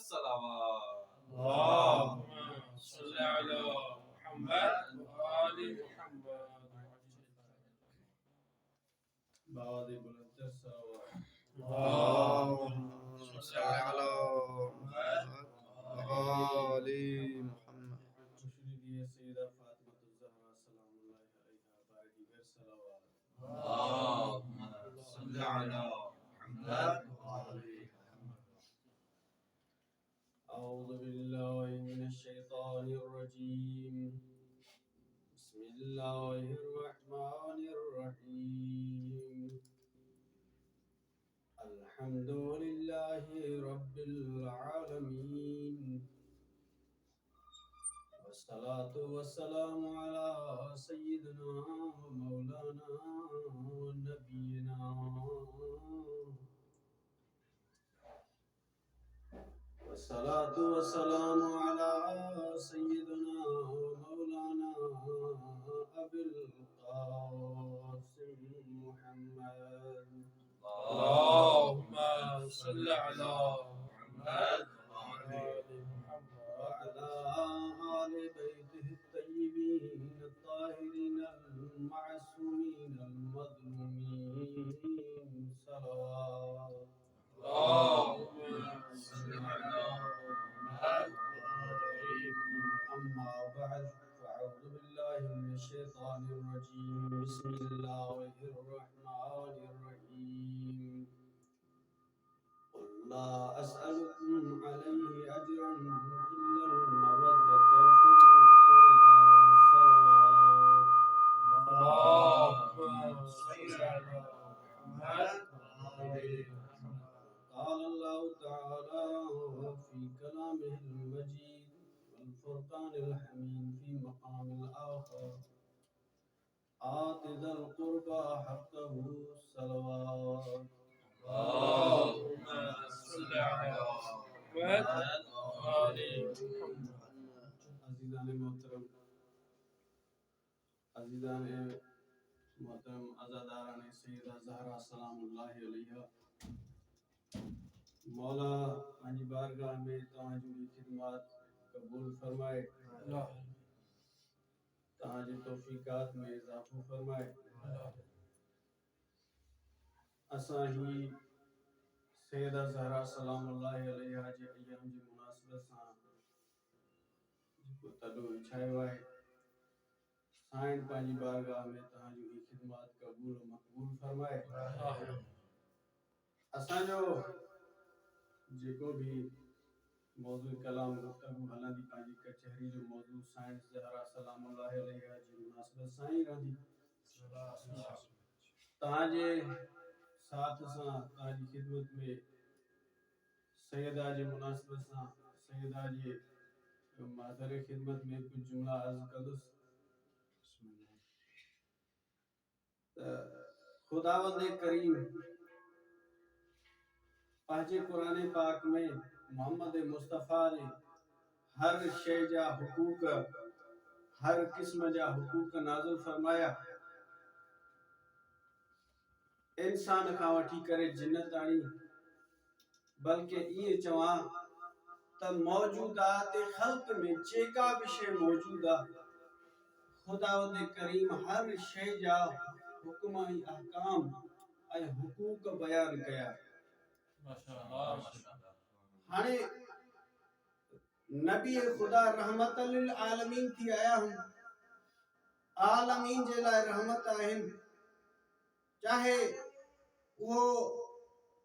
सलावत। अल्लाहुम्मा सल्लि अला मुहम्मद व आलि मुहम्मद। बाद बुलंद सलावत। अल्लाहुम्मा सल्लि अला मुहम्मद व आलि मुहम्मद। मुशरिकी सैयदा फातिमा ज़हरा सलामुल्लाह अलैहा बारकी गर सलावत। अल्लाहुम्मा सल्लि अला मुहम्मद व आलि मुहम्मद। अऊज़ु बिल्लाहि मिनश शैतानिर रजीम। बिस्मिल्लाहिर रहमानिर रहीम। अल्हम्दुलिल्लाहि रब्बिल आलमीन। वस्सलातु वस्सलामु अला सय्यिदिना व मौलाना व नबियिना वस्सलातु वस्सलामु अला सय्यिदिना व मौलाना अबिल कासिम मुहम्मद। अल्लाहुम्मा सल्लि अला मुहम्मद व आलि मुहम्मद وعلى آل بيته الطيبين الطاهرين المعصومين المظلومين صلوات. اللهم صل على محمد أما بعد فأعوذ بالله من الشيطان الرجيم. بسم الله الرحمن الرحيم. قل لا أسألكم عليه أجرا إلا المودة في القربى. صلوات. اللهم صل على محمد قال الله تعالى في كلامه المجيد والفرقان الحميد في مقام الآخر. آت ذا القربى حقه. صلوات. اللهم صل على محمد وآل محمد। अज़ीज़ान मोहतरम, अज़ीज़ान मोहतरम, अज़ादारान सैयदा ज़हरा सलामुल्लाह अलैहा। मौला पंहिंजी बारगाह में तव्हांजी खिदमत कबूल फरमाए, तव्हांजे तौफ़ीक़ात में इज़ाफ़ो फरमाए। असां ही सैयदा ज़हरा सलामुल्लाह अलैहा जे अय्याम जी मुनासिबत सां जेको तॾो विछायो आहे, साईं पंहिंजी बारगाह में तव्हांजी खिदमत कबूल मक़बूल फरमाए। असांजो जेको भी मौज़ू कलाम गुफ्तगू हलंदी पंहिंजी कचहरी जो मौज़ू साईं ज़हरा सलामुल्लाह अलैहा जी मुनासिबत सां ई रहंदी। तव्हांजे साथ सां तव्हांजी खिदमत में सैयदा जी मुनासिबत सां सैयदा जी मादर खिदमत में कुछ जुमला अर्ज़ कंदुसि। खुदावंद करीम पंहिंजे कुरान पाक में मोहम्मद मुस्तफ़ा ने हर शइ जा हुकूक, हर क़िस्म जा हुकूक नाज़िल फरमाया। इंसान खां वठी करे जिन ताणी, बल्कि ये चवां त मौजूदात ख़ल्क़ में जेका भी शइ मौजूद आहे, खुदावंद करीम हर शइ जा हुक्म ऐं अहकाम ऐं हुकूक बयान कया। हाणे नबी खुदा रहमत लिल आलमीन थी आया आहिनि, आलमीन जे लाइ रहमत आहिनि। चाहे वो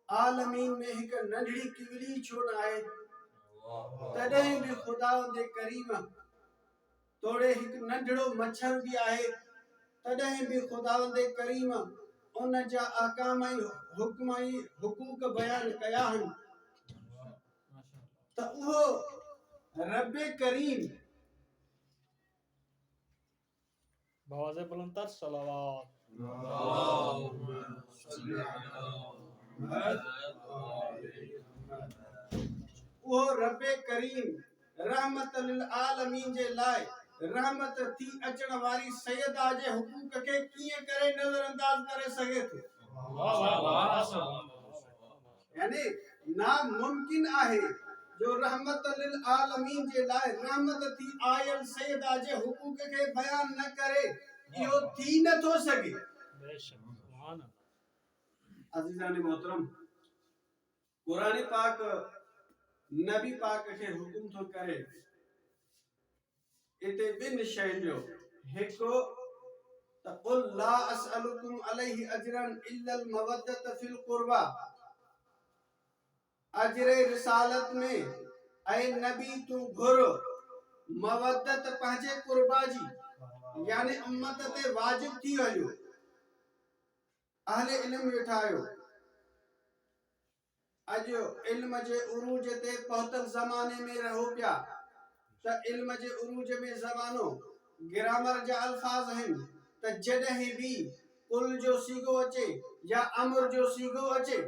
आलमीन में एक नंढड़ी किवली छो न आहे, तॾहिं भी खुदावंद करीम तोड़े एक नंढड़ो मच्छर भी आहे, तॾहिं भी खुदावंद करीम उन जा अहकाम ऐं हुक्म ऐं हुकूक बयान कया आहिनि। त उहो रब करीम बावाज़े बुलंदतर सलावत। اللهم صل على محمد वो रब करीम रहमत लिल आलमीन जे लाइ रहमत थी अचण वारी सैयदा जे हुकूक के कीअं करे नज़रअंदाज करे सघे थो। यानी नामुमकिन आहे जो रहमत लिल आलमीन जे लाए रहमत थी आयल सैयदा जे हुकूक के बयान न करे इहो थी न थो सके। बेशक सुभान अल्लाह। अज़ीज़ान मोहतरम कुरान पाक नबी पाक के हुकुम थो करे इते बिन शय जो हिको तक़ुल ला असअलुकुम अलैहि अजरन इल्ला अल मवद्दत फिल कुर्बा। अजरे रिसालत में ऐ नबी तू घुर मवद्दत पंहिंजे कुर्बा जी यानी उम्मत ते वाजिब थी वयो। अहले इल्म वेठा आयो अजो इल्म जे उरूज ते पहुतल ज़माने में रहो पिया त इल्म जे उरूज में ज़मानो ग्रामर जा अल्फाज हैं त जडहि भी कुल जो सीगो अचे या अमर जो सीगो अचे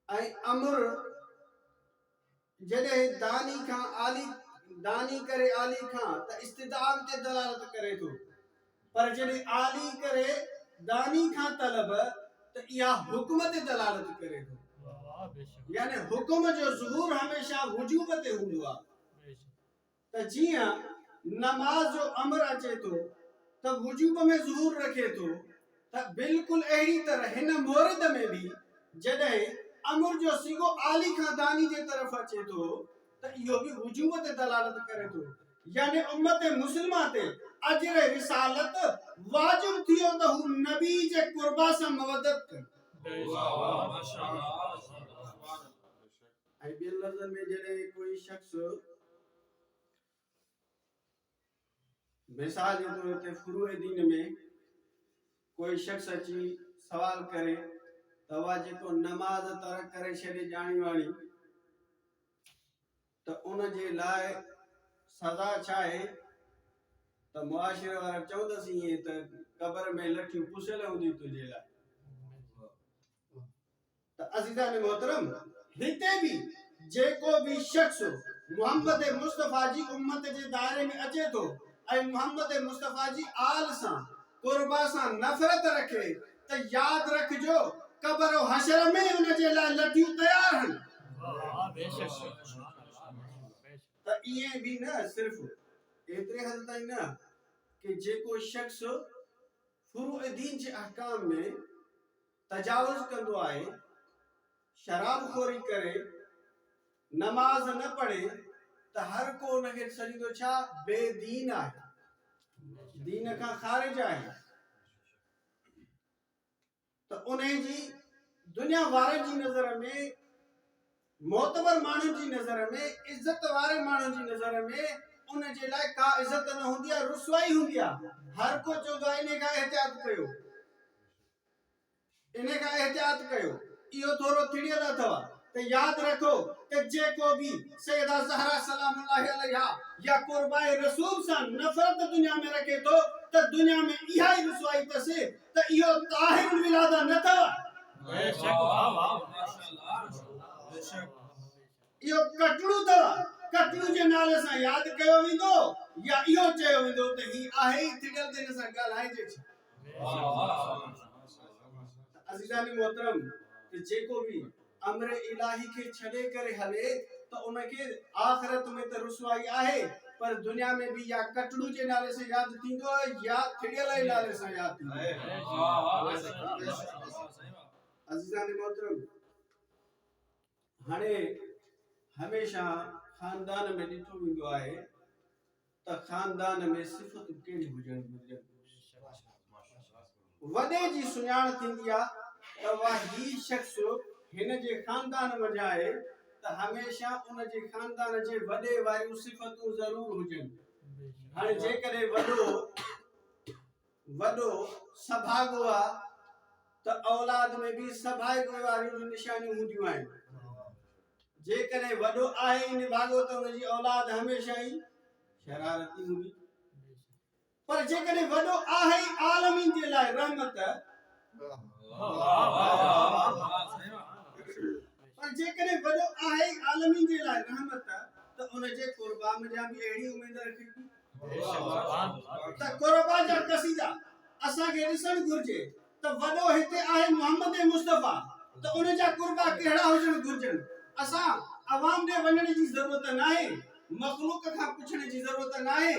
ऐं अमर जडहि दानी खां आली दानी करे आली खां त इस्तिदाम ते दलालत करे थो पर जडहि आली करे दानी खां तलब त इहा हुक्म ते दलालत करे थो। वाह बेशक यानी हुक्म जो ज़ुहूर हमेशा वजूब ते हूंदो आहे बेशक त जियां नमाज जो अमर अचे थो त वजूब में ज़ुहूर रखे थो त बिल्कुल अहिड़ी तरह हिन मोरद में भी जडहि अमर जो सीगो आली खां दानी जे तरफ अचे थो त इहो भी वजूब ते दलालत करे थो। यानी उम्मत मुस्लिमा ते अजर रिसालत वाजिब थियो त हू नबी जे कुर्बा सां मवदत करे। वाह माशाअल्लाह। ऐं ॿियनि लफ़्ज़नि में जॾहिं कोई शख्स मिसाल जे तौर ते फुरूए दीन में कोई शख्स अची सवाल करे त वा जेको नमाज तरक करे छॾे ॼाणी वाणी त उन जे लाइ सज़ा छा आहे त मुआशिरे वारा चवंदसि ईअं त कबर में लठियूं पुसियल हूंदियूं तुंहिंजे लाइ। त अज़ीज़ान मोहतरम हिते भी जेको भी शख्स मोहम्मद मुस्तफा जी उम्मत जे दायरे में अचे थो ऐं मोहम्मद मुस्तफा जी आल सां कुर्बा सां नफ़रत रखे त याद रखजो कबर और हशर में उन जे लाइ लठियूं तैयार हन। वाह बेशक त इहे भी न सिर्फ एतिरे हद ताईं न कि जेको शख्स फुरूअ दीन जे अहकाम में तजावुज़ कंदो आहे शराब खोरी करे नमाज न पढ़े त हर को उनखे सॼींदो छा बेदीन आहे दीन खां ख़ारिज आहे त उन जी दुनिया वारनि जी नज़र में मोतबर माण्हुनि जी नज़र में इज़त वारे माण्हुनि जी नज़र में उन जे लाइ का इज़त न हूंदी आहे रुसवाई हूंदी आहे। हर को चवंदो आहे इन खां एहतियात कयो इन खां एहतियात कयो इहो थोरो थिड़ियल अथव त याद रखो कि जेको भी सैयदा ज़हरा सलामुल्लाह अलैहा या कुर्बाए रसूल सां नफ़रत दुनिया में रखे थो त दुनिया में इहा ई रुसवाई अथसि त इहो ताहिरुल विलादा न अथव। बेशक वाह वाह माशाअल्लाह बेशक इहो कटड़ू अथव कटड़ू जे नाले सां याद कयो वेंदो या इहो चयो वेंदो त ही आहे ई थिड़ियल ते हिन सां ॻाल्हाइजे छा। अज़ीज़ान मोहतरम त जेको भी अमर इलाही के छड़े करे हले त उनके आखिरत में त रुसवाई आहे पर दुनिया में भी या कटड़ू जे नाले से याद थींदो या थिड़ियल जे नाले से याद थींदो। अज़ीज़ान मोहतरम हाणे हमेशा खानदान में ॾिठो वेंदो आहे त खानदान में सिफ़तूं कहिड़ी हुजण घुरिजनि। वॾे जी सुञाण थींदी आहे त वाह ही शख्स हिन जे खानदान में आहे त हमेशा उन जे खानदान जे वॾे वारियूं सिफ़तूं ज़रूर हुजनि। हाणे जेकॾहिं वॾो सभागो आहे त औलाद में भी सभागे वारियूं निशानियूं हूंदियूं आहिनि। जेकॾहिं वॾो आहे ई निभागो त उनजी औलाद हमेशा ई शरारती हूंदी पर जेकॾहिं वॾो आहे ई आलमीन जे लाइ रहमत पर जेकॾहिं वॾो आहे ई आलमीन जे लाइ रहमत त उन जे कुर्बा में जा भी अहिड़ी उमेद रखे त कुर्बा जा कसीदा असांखे ॾिसण घुर्जे त वॾो हिते आहे मोहम्मद मुस्तफा त उन जा कुर्बा कहिड़ा हुजण घुर्जनि। असां अवाम ॾे वञण जी ज़रूरत नाहे, मखलूक खां पुछण जी ज़रूरत नाहे,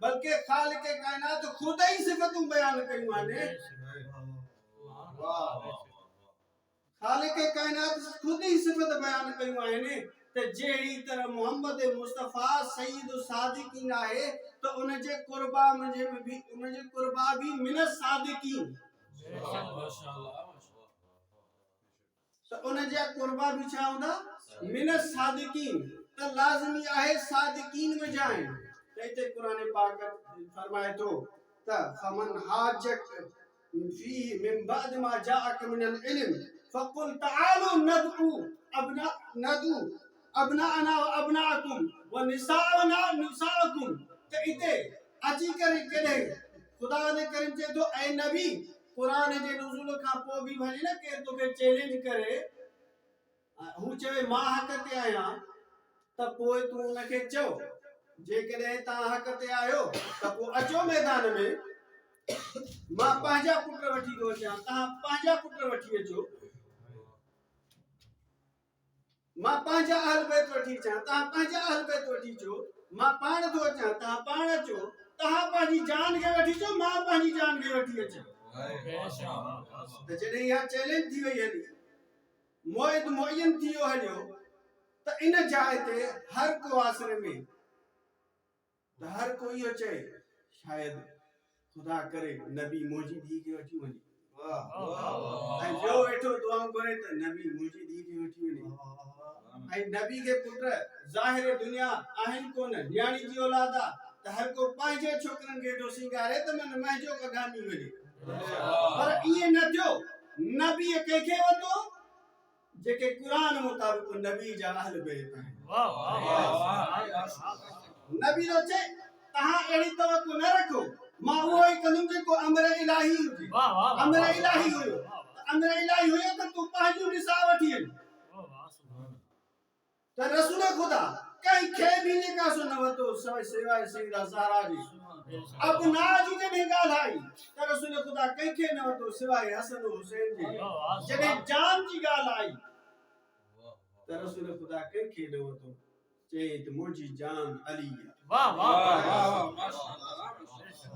बल्कि ख़ालिक़ काइनात ख़ुद ही सिफ़तूं बयान कयूं आहिनि। ख़ालिक़ काइनात ख़ुद ही सिफ़त बयान कयूं आहिनि त जहिड़ी तरह मोहम्मद मुस्तफ़ा सईद सादिकीन आहे त उन जे क़ुर्बा भी मिन सादिकीन, त उन जा क़ुर्बा भी छा हूंदा मिन सादिकीन, त लाज़मी आहे सादिकीन में जाएं। त हिते क़ुरान पाक फरमाए थो त फमन हाजक फी मिन बाद मा जाअक मिनल इल्म फकुल तआलू नदउ अबनाअना व अबनाअकुम व निसाअना निसाअकुम। त इते अची करे कॾहिं खुदा ने करीम चए थो ऐ नबी क़ुरान जे नुज़ूल खां पोइ भी भले न केर तोखे चैलेंज करे हू चवे मां हक़ ते आहियां त पोइ तूं उनखे चओ जेकॾहिं तव्हां हक़ ते आहियो त पोइ अचो मैदान में, मां पंहिंजा पुट वठी थो अचां, तव्हां पंहिंजा पुट वठी अचो, मां पंहिंजा अहल बैत वठी अचां, तव्हां पंहिंजा अहल बैत वठी अचो, मां पाण थो अचां, तव्हां पाण अचो, तव्हां पंहिंजी जान खे वठी अचो, मां पंहिंजी जान खे वठी अचां। त जॾहिं इहा चैलेंज थी वई हली, मोइद मुअयन थी वियो हलियो, त इन जाइ ते हर को आसरे में त हर को इहो चए शायद खुदा करे नबी मुंहिंजी धीउ खे वठी वञे, ऐं जो वेठो दुआऊं करे त नबी मुंहिंजी धीउ खे वठी वञे, ऐं नबी के पुट ज़ाहिर दुनिया आहिनि कोन, न्याणी जी औलाद आहे, त हर को पंहिंजे छोकरनि खे हेठो सिंगारे त मन मुंहिंजो कगामी वञे। पर ईअं न थियो, नबीअ कंहिंखे वरितो जेके क़ुरान मुताबिक़ नबी जा अहल बैत आहिनि। नबी तो चए तहां अहिड़ी तवक्को न रखो, मां उहो ई कंदुमि जेको अमर इलाही हुजे। अमर इलाही हुयो त तूं पंहिंजूं निसा वठी अच। त रसूल खुदा कंहिंखे बि निकासो न वरितो सवाइ सईदा ज़हरा जी। अबना जी जॾहिं ॻाल्हि आई त रसूल खुदा कंहिंखे न वरितो सवाइ हसन हुसैन जी। जॾहिं जान जी ॻाल्हि आई त रसूल खुदा कंहिंखे न वरितो, चई त मुंहिंजी जान अली आहे।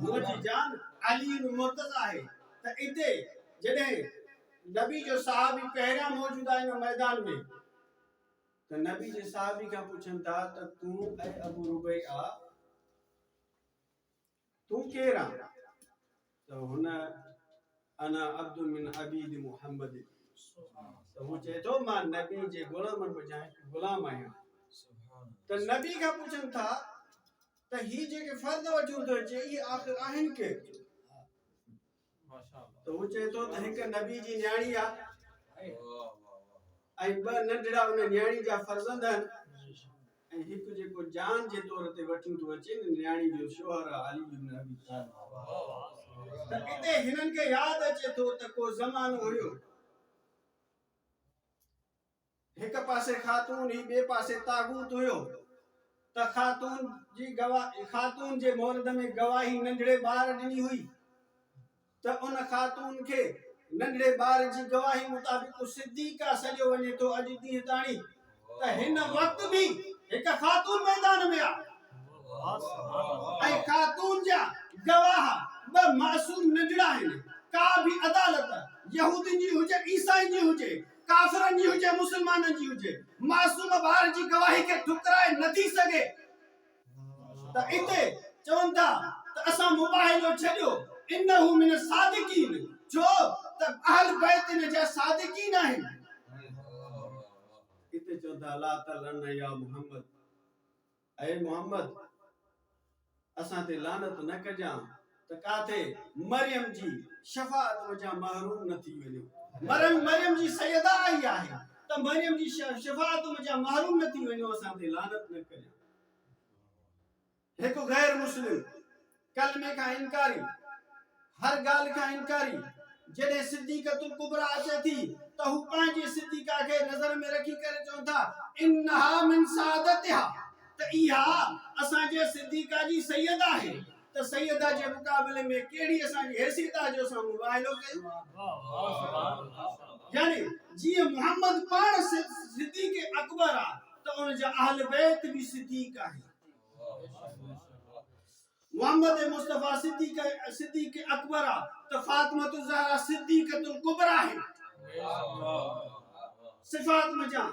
मुंहिंजी जान अली मुर्तज़ा आहे। त इते जॾहिं नबी जो सहाबी पहिरियां मौजूद आहे इन मैदान में, त नबी जे सहाबी खां पुछनि था त तूं ऐं अबू रुबैआ तूं केरु आहे? त हुन अना अब्दु मिन अबीद मुहम्मद, त हू चए थो मां नबी जे गुलामनि में गुलाम आहियां। त नबी खां पुछनि था त ही जेके फर्द वठूं थो अचे इहे आख़िर आहिनि केरु? त हू चए थो त हिकु नबी जी न्याणी आहे ऐं ॿ नंढड़ा उन न्याणी जा फर्ज़ंद आहिनि, ऐं हिकु जेको जान जे तौर ते वठी थो अचे न न्याणी जो शोहर अली इब्न अबी तालिब। त इते हिननि खे यादि अचे थो त को ज़मानो हुयो, हिक पासे ख़ातून ही ॿिए पासे तागूत हुयो, त ख़ातून जे मोहरद में गवाही नंढड़े ॿार ॾिनी हुई, त उन ख़ातून खे नंढड़े ॿार जी गवाही मुताबिक़ सिद्दीक़ा सॼो वञे थो अॼु ॾींहं ताणी। त हिन वक़्त बि हिक ख़ातून मैदान में आहे ऐं ख़ातून जा गवाह ॿ मासूम नंढड़ा आहिनि। का बि अदालत यहूदियुनि जी हुजे, ईसाइनि जी हुजे, काफ़िरनि जी हुजे, मुसलमाननि जी हुजे, मासूम ॿार जी गवाही खे ठुकराए नथी सघे। त इते चवनि था त असां मुबाहिलो छॾियो, इन्नहु मिन सादिकीन, छो त अहल बैत इन जा सादिकीन आहिनि। इते चवनि था ला तलन या मुहम्मद, ऐ मुहम्मद असां ते लानत न कजां त काथे मरियम जी शफाअत वजां महरूम न थी वञो। मरियम जी सैयदा आई आहे त मरियम जी शफाअत वजां महरूम न थी वञो, असां ते लानत न कजां। हिकु गैर मुस्लिम कलमे खां इनकारी, हर ॻाल्हि खां इनकारी, जॾहिं सिद्दीक़तुल कुबरा अचे थी त हू पंहिंजी सिद्दीक़ा खे नज़र में रखी करे चवनि था इन्हा मिन सादतिहा, त इहा असांजे सिद्दीक़ा जी सैयदा आहे। त सैयदा जे मुक़ाबले में कहिड़ी असांजी हैसियत आहे जो असां मुबाहिलो कयूं? यानी जी मोहम्मद पाण सिद्दीक अकबर आ तो उन जा अहल बैत भी सिद्दीक है मोहम्मद मुस्तफा सिद्दीक अकबर आ तो फातिमा ज़हरा सिद्दीकतुल कुबरा है सिफात में जा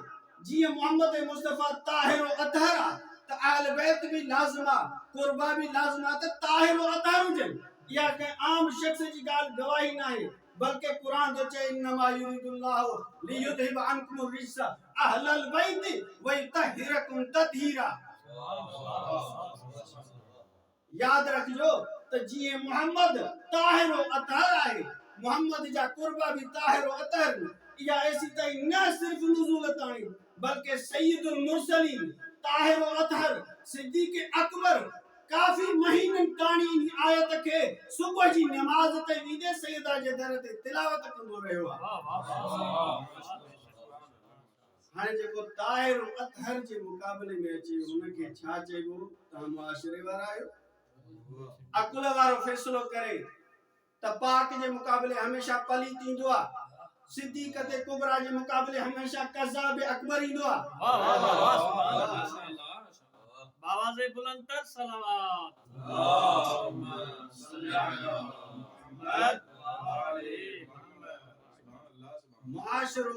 जी मोहम्मद मुस्तफा ताहिर व अतहर आ तो अहल बैत भी लाजमा कुर्बा भी लाजमा तो ताहिर व अतहर जन या के आम शख्स जी गाल गवाही ना है बल्कि कुरान तो चे इन्नमा युरिदुल्लाहु लियुदहिब अन्कुम रिज्स अहलल बैत व यतहिरकुम ततहीरा याद रखियो तो जी मोहम्मद ताहिर व अतहर है मोहम्मद जा कुर्बा भी ताहिर व अतहर या ऐसी तई न सिर्फ नुज़ूल ताणी बल्कि सैयदुल मुरसलीन ताहिर व अतहर सिद्दीक अकबर काफी महीनन ताणी इन आयत के सुबह जी नमाज ते विदे सैयदा जे दर ते तिलावत कंदो रहियो हाने जेको ताहिर व अतहर जे मुकाबले में अचे उनके छा चइबो ता मुआशरे वारा आयो अकुल वारो फैसलो करे त पाक जे मुकाबले हमेशा पली थींदो आ सिद्दीकत कुबरा जे मुकाबले हमेशा कज़ाब अकबर इंदो आ बाबा से बुलंद तर सलावत अल्लाहुम्मा सल्ली अला मुहम्मद व आले मुहम्मद मुआशरो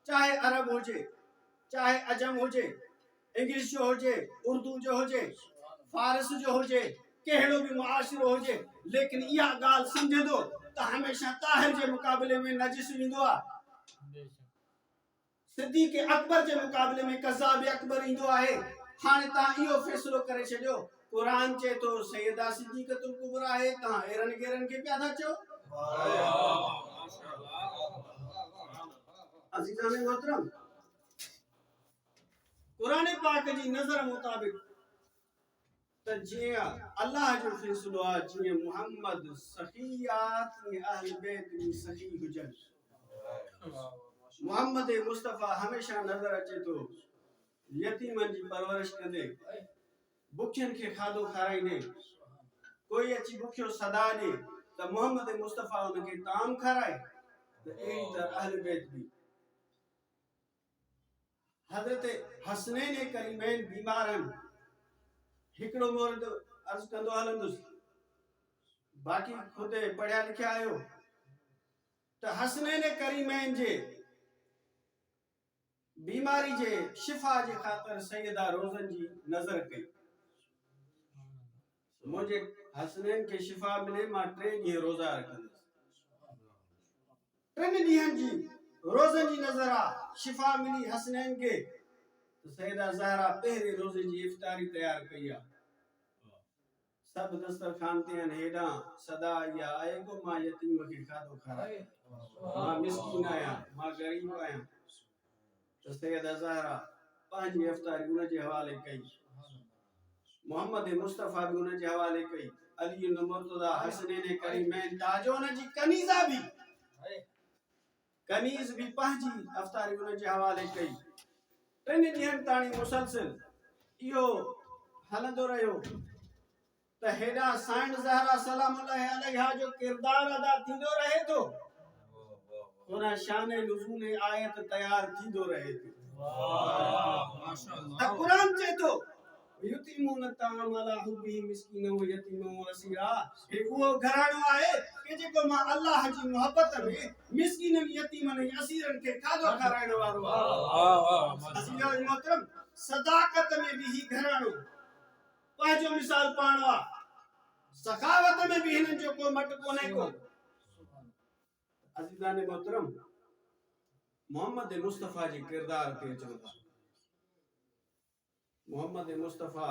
चाहे अरब होजे चाहे अजम होजे इंग्लिश जो होजे उर्दू जो होजे फारस जो होजे केड़ो भी मुआशरो होजे लेकिन या गाल समझे दो तो हमेशा ताहिर जे मुकाबले में नजिस इंदो आ सिद्दीक अकबर जे मुकाबले में कज़ाब अकबर इंदो आहे हाने ता इयो फैसलो करे छडियो कुरान चे तो सैयदा सिद्दीकतुल कुबरा है ता एरन गेरन के प्यादा चो अजीजान मोहतरम कुरान पाक जी नजर मुताबिक त जिया अल्लाह जो फैसलो आ जी मोहम्मद सखियात में अहल बैत में सखी हुजन मोहम्मद मुस्तफा हमेशा नजर अचे तो यतीमन जी परवरिश कंदे बुखियन के खादो खाराइंदे कोई अची बुखियो सदा दे त मोहम्मद मुस्तफा उनके ताम खाराए त एड़ी तरह अहल बैत भी हजरत हसनैन करीमैन बीमार हैं हिकड़ो मोरद अर्ज कंदो हलंदुस बाकी खुदे पढ़िया लिखिया आयो त हसनैन करीमैन जे बीमारी जे शिफा जे खातर सैयदा रोज़न जी नजर कई मुझे हसनैन के शिफा मिले मां 3 ॾींहं रोजा रखंदुसि 3 ॾींहंनि जी रोज़न जी नजर आ शिफा मिली हसनैन के तो सैयदा ज़हरा पहरे रोजे जी इफ्तारी तैयार कई आ सब दस्तरखान ते हेडा सदा या आए को मां यतीम के खादो खाराए मां मिस्कीन आया मां गरीब आया तो सैयदा ज़हरा पांजी इफ्तारी उन जे हवाले कई मोहम्मद मुस्तफा भी उन जे हवाले कई अली इब्न मुर्तजा हसनैन करीमैन ताजो उन जी कनीज़ा भी कनीज भी पांजी इफ्तारी उन जे हवाले कई 3 ॾींहनि ताणी मुसलसिल इहो हलंदो रहियो त हेडा साइण ज़हरा सलामुल्लाह अलैहा जो किरदार अदा थींदो रहे तो उन शान नुज़ूल आयत तैयार थींदो रहे तो माशाअल्लाह कुरान चए तो युतीमून ताम अला हुब्बी मिस्कीन व यतीम व असीरा हे वो घराणो आहे के जेको मां अल्लाह जी मोहब्बत में मिस्कीनन यतीमन असीरन के खादो खाराइण वारो असीर मोहतरम सदाकत में भी ही घराणो पांचो मिसाल पाणवा सखावत में भी हिनन जो को मट कोने को अजीजान मोहतरम मोहम्मद मुस्तफा जी किरदार ते चलदा मोहम्मद मुस्तफा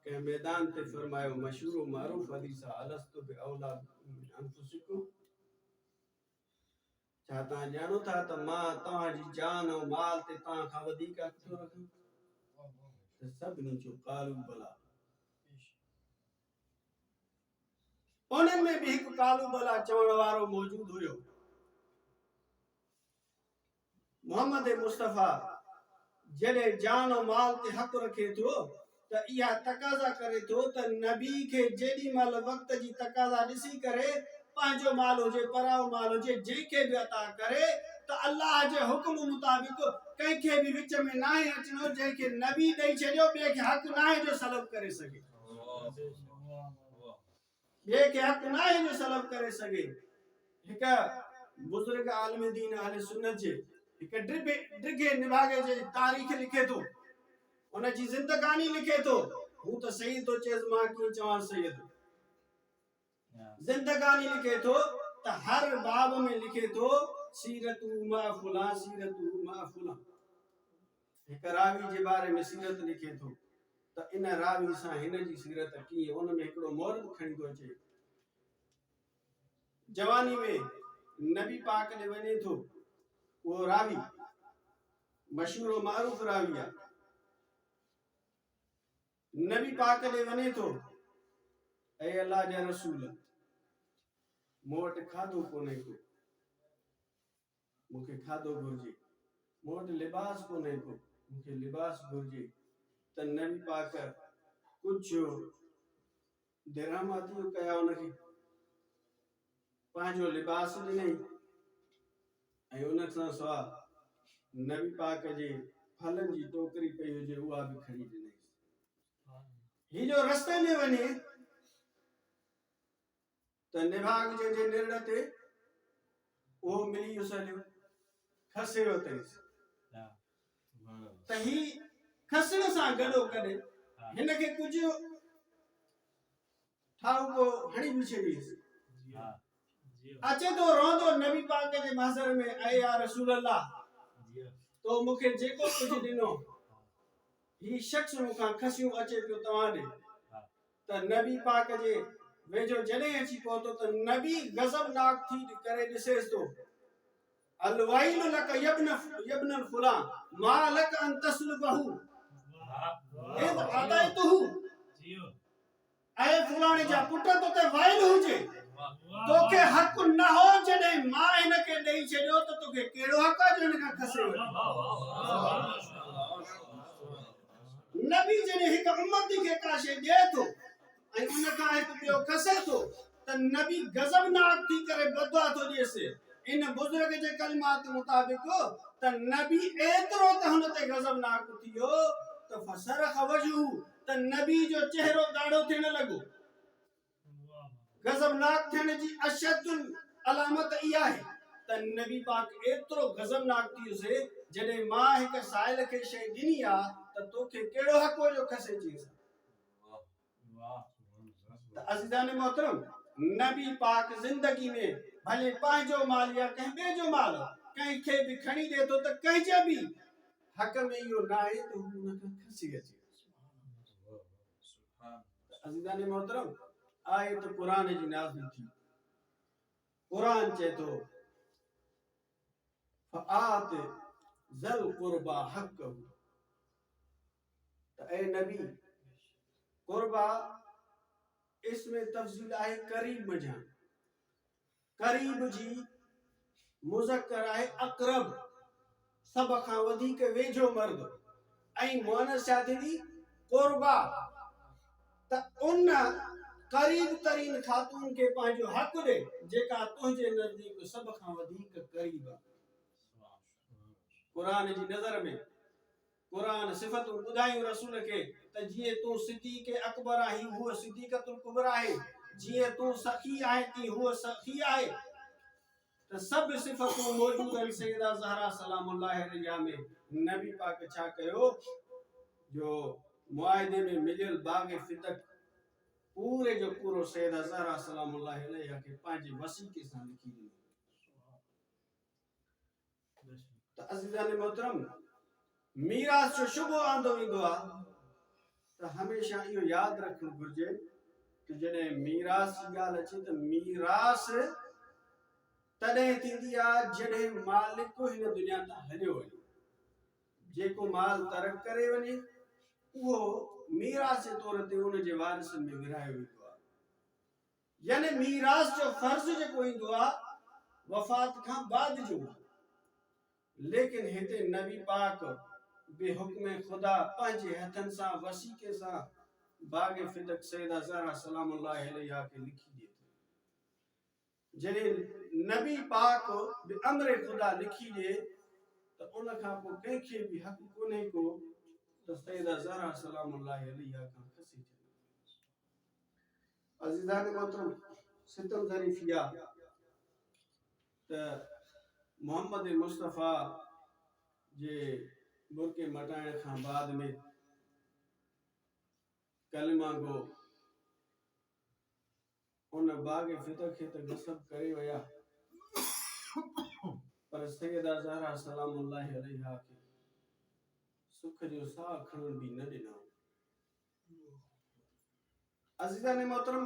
के मैदान ते फरमायो मशहूर मारूफ हदीस अलस्तु बि औलाद अनफुसिकुम चाहता जानो था त मां तव्हां जी जान और माल ते तव्हां खां वधीक अखियो रखूं त सभिनी जो कालू बला उन्हनि में भी हिकु कालू बला चवण वारो मौजूद हुयो मोहम्मद मुस्तफा जड़े जान और माल ते हक रखे तो त इया तकाजा करे तो त नबी के जेडी माल वक्त जी तकाजा दिसी करे पांचो माल होजे पराओ माल होजे जेके भी अता करे त अल्लाह जे हुक्म मुताबिक कंहिंखे बि विच में नाहे अचणो जंहिंखे नबी ॾेई छॾियो ॿिए खे हक़ नाहे जो सलब करे सघे ॿिए खे हक़ नाहे जो सलब करे सघे हिक बुजुर्ग आलिम दीन अहले सुन्नत जे हिक ड्रिघे निभागे जे तारीख़ लिखे थो उन जी ज़िंदगानी लिखे थो हू त सही तो चेस मां की चवां सैयद जिंदगानी लिखे थो त हर बाब में लिखे थो सीरतु मा फुला हिक रावी जे बारे में सीरत लिखे थो त इन रावी सां हिन जी सीरत कीअं उन में हिकिड़ो मौरद खणी थो अचे जवानी में नबी पाक ने वञे थो वो रावी मशहूर मारूफ रावी आहे नबी पाक ने वञे थो ऐ अल्लाह जा रसूल मूं वटि खाधो कोन्हे को मूंखे खाधो घुर्जे मूं वटि लिबास कोन्हे को मूंखे लिबास घुर्जे त नबी पाक कुझु दिरहमातियूं कया उनखे पंहिंजो लिबास ॾिनई ऐं उन सां सवाइ नबी पाक जे फलनि जी टोकरी पई हुजे उहा बि खणी ॾिनई ही जो रस्ते में वञे त निभाग जे निरड़ ते उहो मिली सलियो खसे वियो अथईं त ही खसण सां गॾो गॾु हिन खे कुझु ठाउको हणी बि छॾीसि अचे तो रहंदो नबी पाक जे महज़र में ऐ या रसूल अल्लाह तो मूंखे जेको कुझु ॾिनो ही शख्स मूंखां खसियूं अचे पियो तव्हां ॾे त नबी पाक जे वेझो जॾहिं अची पहुतो त नबी गज़बनाक थी करे ॾिसेसि तो अलवाइल लक यब्न फुला मा लक अन तस्लबहु इद अतैतहु ऐ फुलाणे जा पुट तो ते वाइल हुजे तोखे हक़ न हो जॾहिं मां हिन खे ॾेई छॾियो त तोखे कहिड़ो हक़ आहे जो हिन खां खसे नबी जॾहिं हिक उम्मती खे का शइ ॾिए थो ऐं उन खां हिकु ॿियो खसे थो त नबी गज़बनाक थी करे बदुआ थो ॾिएसि इन बुजुर्ग जे कलमात मुताबिक त नबी एतिरो त हुन ते गज़बनाक थियो त फसरख वजहू त नबी जो चेहरो ॻाढ़ो थियण लॻो गज़बनाक थियण जी अशदुल अलामत इहा आहे त नबी पाक एतिरो गज़बनाक थियुसि जॾहिं मां हिक साइल खे शइ ॾिनी आहे त तोखे कहिड़ो हक़ जो खसे चीज़ त अज़ीज़ान मोहतरम नबी पाक जिंदगी में भले पंहिंजो माल या कंहिं ॿिए जो माल कंहिंखे बि खणी ॾिए थो त कंहिंजे बि हक़ में इहो न आहे त हू हुनखे खसी अचे अज़ीज़ान मोहतरम आयत कुरान जी नाज़िल थी कुरान चए थो फ़आत ज़ल क़ुरबा हक़हु त ए नबी क़ुरबा इसमें तफ़सील आहे करीब जा करीब जी मुज़क्कर आहे अक़रब सब खां वधीक वेझो मर्द ऐं मुअनस छा थींदी क़ुरबा त उन करीब तरीन खातून के पंहिंजो हक़ ॾे जेका तुंहिंजे नज़दीक सब खां वधीक करीब आहे कुरान जी नज़र में कुरान सिफ़तूं ॿुधायूं रसूल खे त जीअं तूं सिद्दीक़ अकबर आहीं हूअ सिद्दीक़तुल कुबरा आहे जीअं तूं सखी आहे ती हूअ सखी आहे त सब सिफ़तूं मौजूद आहिनि सैयदा ज़हरा सलामुल्लाह अलैहा में नबी पाक छा कयो जो मुआहिदे में मिलियल बाग़ फितक पूरे जो पूरो सैयदा ज़हरा सलामुल्लाह अलैहा खे पंहिंजे वसीक़े सां लिखी ॾिनो त अज़ीज़ान मोहतरम मीरास जो शुबो आंदो वेंदो आहे त हमेशा इहो यादि रखणु घुर्जे कि जॾहिं मीरास जी ॻाल्हि अचे त मीरास तॾहिं थींदी आहे जॾहिं मालिक हिन दुनिया तां हलियो वञे जेको माल तरक करे वञे उहो मीरास जे तौर ते उन जे वारिसनि में विरायो वेंदो आहे यानी मीरास जो फर्ज़ जेको ईंदो आहे वफ़ात खां बाद जो लेकिन हिते नबी पाक बेहुक्म खुदा पंहिंजे हथनि सां वसीक़े सां बाग़ फिदक सैयदा ज़हरा सलामुल्लाह अलैहा खे लिखी ॾिए जॾहिं नबी पाक बि अमर ख़ुदा लिखी ॾिए त उन खां पोइ कंहिंखे बि हक़ कोन्हे को त सैयदा ज़हरा सलामुल्लाह अलैहा खां खसी वञे। अज़ीज़ान मोहतरम, सितम ज़रीफिया त मोहम्मद मुस्तफ़ा जे बुरके मटाइण खां बाद में कलमा गो उन बाग फितर खे त गसब करे विया, पर सैयदा ज़हरा सलामुल्लाह अलैहा खे सुख जो साह खणण बि न ॾिनो। अज़ीज़ान मोहतरम,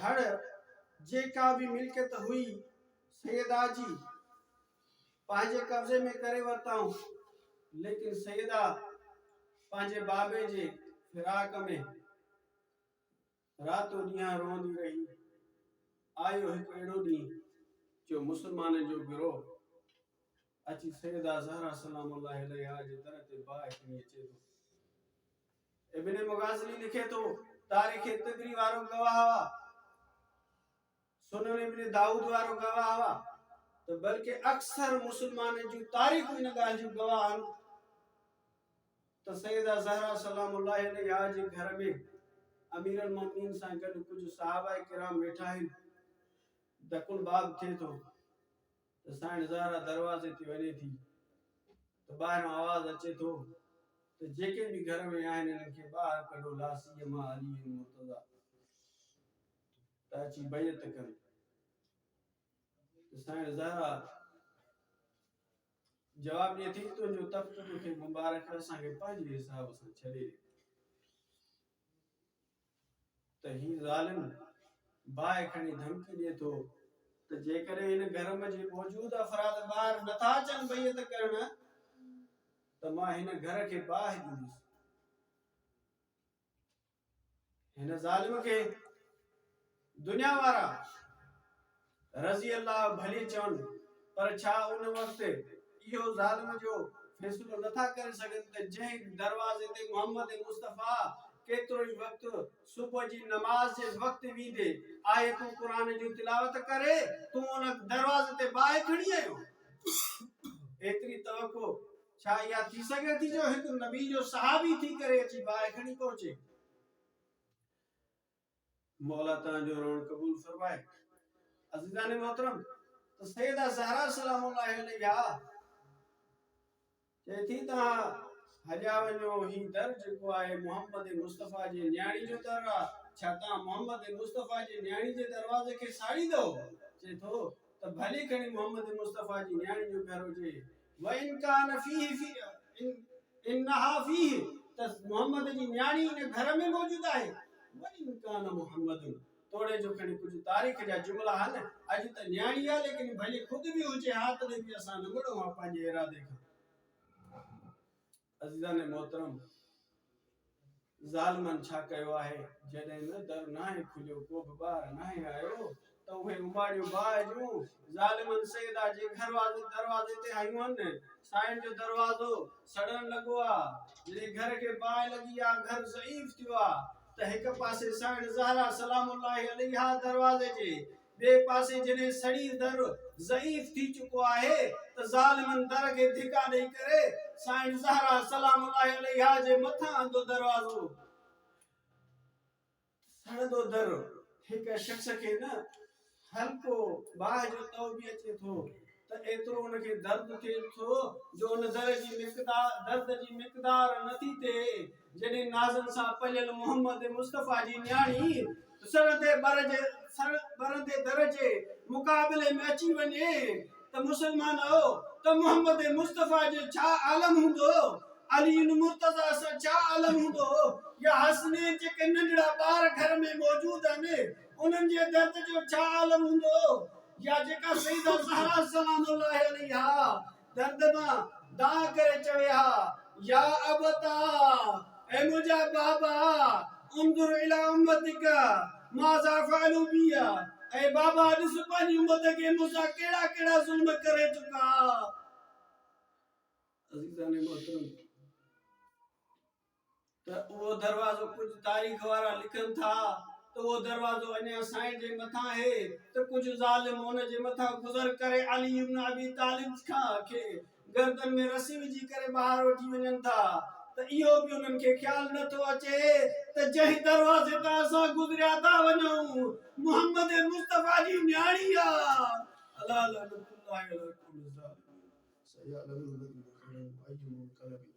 हर जेका भी मिल्कियत हुई सैयदा जी पंहिंजे कब्जे में करे वरताऊं, लेकिन सैयदा पंहिंजे बाबे जे फिराक में रातो ॾींहं रोंदी रही। आयो हिकु अहिड़ो ॾींहुं जो मुसलमाननि जो गिरोह अची सैयदा ज़हरा सलामुल्लाह अलैहा जे दर ते बाहि खणी अचे थो। इब्न मुग़ाज़ली लिखे थो, तारीख़ तिबरी वारो गवाह हुआ, सुनन इब्न दाऊद वारो गवाह हुआ, तो बल्कि अक्सर मुसलमाननि जूं तारीख़ूं इन ॻाल्हि जूं गवाह आहिनि त सैयदा ज़हरा सलामुल्लाह अलैहा जे घर में अमीर अल मोमिनीन सां गॾु कुझु सहाबा किराम वेठा आहिनि। दकुल बाब थिए थो त साईं ज़हरा दरवाज़े ते वञे थी त ॿाहिरां आवाज़ अचे थो त जेके भी घर में आहिनि इन्हनि खे ॿाहिरि कढो, लासी मां अली मुर्तज़ा त अची बैत कनि। त साईं ज़हरा जवाब ॾिए थी, तुंहिंजो तख़्त खे मुबारक असांखे पंहिंजे हिसाब सां छॾे ॾे। त ही ज़ालिम बाहि खणी धमकी ॾिए थो त जेकॾहिं हिन घर में जे मौजूद अफ़राद ॿाहिरि नथा अचनि बैत करण त मां हिन घर खे बाहि ॾींदुसि। हिन ज़ालिम खे दुनिया वारा रज़ी अल्लाह भली चवनि, पर छा उन वक़्त इहो ज़ालिम जो फ़ैसिलो नथा करे सघनि त जंहिं दरवाज़े ते मोहम्मद मुस्तफ़ा केतिरो ई वक़्तु सुबुह जी नमाज़ जे वक़्तु वींदे आयतूं क़ुरान जूं तिलावत करे, तूं उन दरवाज़े ते बाहि खणी आयो। एतिरी तवक़ो छा इहा थी सघे थी जो हिकु नबी जो सहाबी थी करे अची बाहि खणी पहुचे? मौला तव्हांजो रोण क़बूल फरमाए। अज़ीज़ान मोहतरम, तो सैयदा ज़हरा सलामुल्लाह अलैहा चए थी तव्हां हलिया वञो, ही दर जेको आहे मोहम्मद मुस्तफ़ा जे न्याणी जो दर आहे, छा तव्हां मोहम्मद मुस्तफ़ा जे न्याणी जे दरवाज़े खे साड़ींदो? चए थो त भली खणी मोहम्मद मुस्तफ़ा जी न्याणी जो घर हुजे, व इन कान फीही इन्नहा फीही, त मोहम्मद जी न्याणी इन घर में मौजूद आहे। व इन कान मोहम्मद, तोड़े जो खणी कुछ तारीख़ जा जुमला आहिनि, अॼु त न्याणी आहे लेकिन भली ख़ुदि बि हुजे हा तॾहिं बि असां न मुड़ूं आहे पंहिंजे इरादे खां। अज़ीज़ान मोहतरम, ज़ालिमन छा कयो आहे, जॾहिं न दर नाहे खुलियो, को बि ॿार नाहे आयो त उहे उमाड़ियूं बाहि जूं ज़ालिमन सैयदा जे दरवाज़े ते आयूं आहिनि। साईं जो दरवाज़ो सड़न लॻो आहे, जॾहिं घर खे बाहि लॻी आहे, घर ज़ईफ़ थियो आहे त हिक पासे साईं ज़हरा सलामुल्लाह अलैहा दरवाज़े जे, ॿिए पासे जॾहिं सड़ी दर ज़ईफ़ थी चुको आहे त ज़ालिमन दर खे धिका ॾेई करे साईं ज़हरा सलामुल्लाह अलैहा जे मथां आंदो दरवाज़ो सड़ंदो दर। हिक शख़्स खे न हल्को बाहि जो तव बि अचे थो त एतिरो उनखे दर्द थिए थो जो उन दर्द जी मिक़दार नथी थिए। जॾहिं नाज़नि सां पलियल मोहम्मद मुस्तफ़ा जी न्याणी सड़ंदे दर जे मुक़ाबले में अची वञे त मुसलमान हो त मोहम्मद मुस्तफ़ा जो छा आलम हूंदो, अली मुर्तज़ा सां छा आलम हूंदो, या हसनैन जेके नंढड़ा ॿार घर में मौजूद आहिनि उन्हनि जे दर्द जो छा आलम हूंदो, या जेका सैयदा ज़हरा सलामुल्लाह अलैहा दर्द मां दां करे चवे हा, या अबता, ए मुंहिंजा बाबा, उंदुर इला उम्मतिका माज़ा फ़अलू बिया, ए बाबा ॾिस पंहिंजी उम्मत खे मूंसां कहिड़ा कहिड़ा ज़ुल्म करे चुका। अज़ीज़ान मोहतरम, त उहो दरवाज़ो कुछ तारीख़ वारा लिखनि था तो वो दरवाजो अने साईं जे मथा है तो कुछ जालिम उन जे मथा गुजर करे अली इब्न अबी तालिब के गर्दन में रस्सी विझी करे बाहर उठी वञन था त इहो भी उन्हनि खे ख्याल न थो अचे त जंहिं दरवाज़े तां असां गुज़रिया था वञूं मोहम्मद मुस्तफा जी न्याणी आ अला लअनतुल्लाहि अला कुल्लि ज़ालिम सयअलमु लज़ीना अय्युम मुनक़लबिन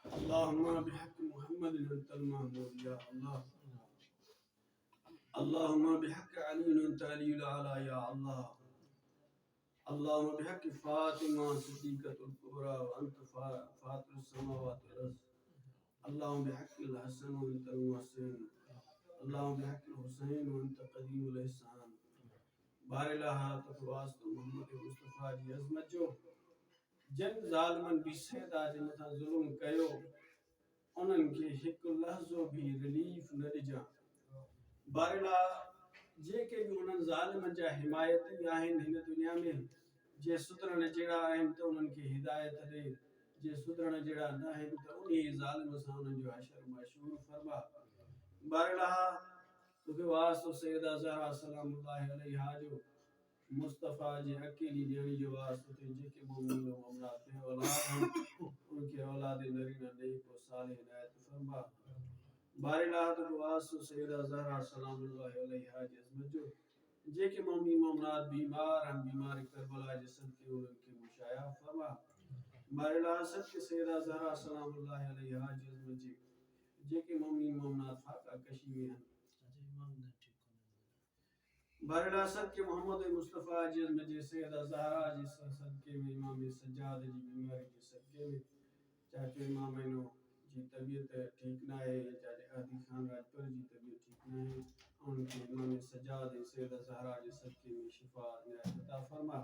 अल्लाहुम्मा बिहक़्क़ि मुहम्मदिन अंतल महमूद या अल्लाह अल्लाहुम्मा बिहक़्क़ि अली अंत अलील आला या अल्लाह अल्लाहुम्मा बिहक़्क़ि फातिमा सिद्दीक़तुल कुबरा व अंत फातिरुस समावाति वल अर्ज़ अल्लाहुम्मा बिहक़्क़िल हसन व अंतल मुहसिन अल्लाहुम्मा बिहक़्क़िल हुसैन व अंत क़दीमुल ihsan बारिलाहा तक़वास्तु मोहम्मद मुस्तफा जी अज़मत जो जन ज़ालिमन भी सैदा जे मथा ज़ुल्म कयो उन्हनि खे हिकु लहज़ो भी रिलीफ न ॾिजां बारिला जेके भी उन्हनि ज़ालिमन जा हिमायती आहिनि हिन दुनिया में जे सुधरण जहिड़ा आहिनि त उन्हनि खे हिदायत ॾे जे सुधरण जहिड़ा न आहिनि त उन्ही ज़ालिम सां उन्हनि जो हशर मशहूर फरमा बारिला तोखे वास्तो सैयदा ज़हरा सलामुल्लाहि अलैहा जो मुस्तफ़ा जी अकेली न्याणी जो वास्तो थे जेके मोमिन व मोमिनात थे औलाद हैं उनके औलाद नरीना नेक व सालिह हिदायत फरमा बारिला तोखे वास्तो सैयदा ज़हरा सलामुल्लाहि अलैहा जी अज़मत जो जेके मोमिन मोमिनात बीमार हैं बीमारी करबला जे सदके उनके मुशाया फरमा बारिला सदके सैयदा ज़हरा सलामुल्लाहि अलैहा जी अज़मत जी जेके मोमिन मोमिनात फाका कशी में हैं बारिला सदके मोहम्मद मुस्तफा जी अज़मत जी सैयदा ज़हरा जी सदके में इमाम सज्जाद जी बीमारी के सदके में चाचे इमाम इनो जी तबीयत ठीक ना है चाचे आदि खान राजपुर जी तबीयत ठीक ना है उनके इमाम सज्जाद सैयदा ज़हरा जी सदके में शिफा अता फरमा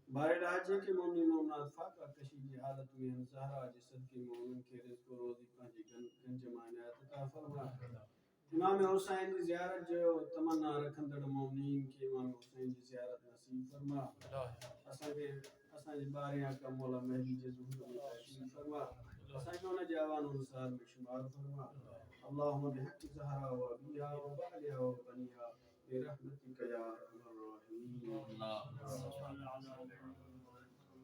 बारिला जेके मोमिन मोमिनात फाका कशी जी हालत में ज़हरा जी सदके में उनके रिज़्क़ रोज़ी पांजी गंज मां अता फरमा इमाम हुसैन की ज़ियारत जो तमन्ना रखंदड़ मोमिनीन के इमाम हुसैन की ज़ियारत नसीब फरमा असांजे ॿारहं का मौला महदी जे ज़ुहूर में तहसील फरमा असांखे उन जे आवान अनुसार में शुमार फरमा अल्लाहुम्मा बिहक़्क़ि ज़हरा व अबीहा व बालिहा व बनीहा बिरहमतिका या अरहमर राहिमीन अल्लाह